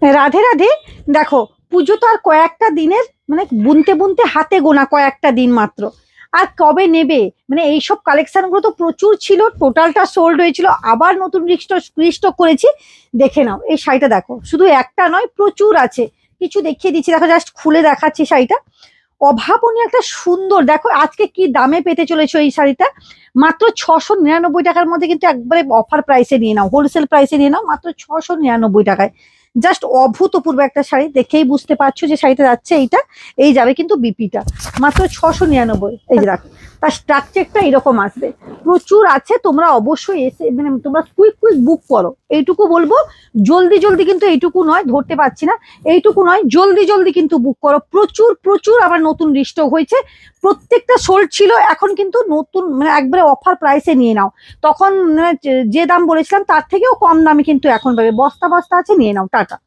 রাধে রাধে। দেখো, পুজো তো আর কয়েকটা দিনের, মানে বুনতে বুনতে হাতে গোনা কয়েকটা দিন মাত্র। আর কবে নেবে? মানে এইসব কালেকশন গুলো তো প্রচুর ছিল, টোটালটা সোল্ড হয়েছিল, আবার নতুন রিস্টক করেছি। দেখে নাও এই শাড়িটা, দেখো শুধু একটা নয়, প্রচুর আছে। কিছু দেখিয়ে দিচ্ছি, দেখো জাস্ট খুলে দেখাচ্ছি শাড়িটা। অভাবনীয় একটা সুন্দর, দেখো আজকে কি দামে পেতে চলেছো এই শাড়িটা। মাত্র 699 টাকার মধ্যে, কিন্তু একবারে অফার প্রাইসে নিয়ে নাও, হোলসেল প্রাইসে নিয়ে নাও, মাত্র 699 টাকায়। জাস্ট অভূতপূর্ব একটা শাড়ি, দেখেই বুঝতে পারছো যে শাড়িটা যাচ্ছে এইটা। এই যাবে কিন্তু বিপিটা, মাত্র 699। এই যে দেখো, তার স্ট্রাকচারটা এরকম আসবে। প্রচুর আছে, তোমরা অবশ্যই এসে, মানে তোমরা কুইক কুইক বুক করো, এইটুকু বলবো। জলদি জলদি কিন্তু এইটুকু নয়, ধরতে পারছি না, এইটুকু নয়, জলদি জলদি কিন্তু বুক করো। প্রচুর প্রচুর আবার নতুন রিস্টক হয়েছে। প্রত্যেকটা সোল্ড ছিল, এখন কিন্তু নতুন, মানে একবারে অফার প্রাইসে নিয়ে নাও। তখন যে দাম বলেছিলাম তার থেকেও কম দামে কিন্তু এখন পাবে, বস্তা বস্তা আছে, নিয়ে নাও, টাটা।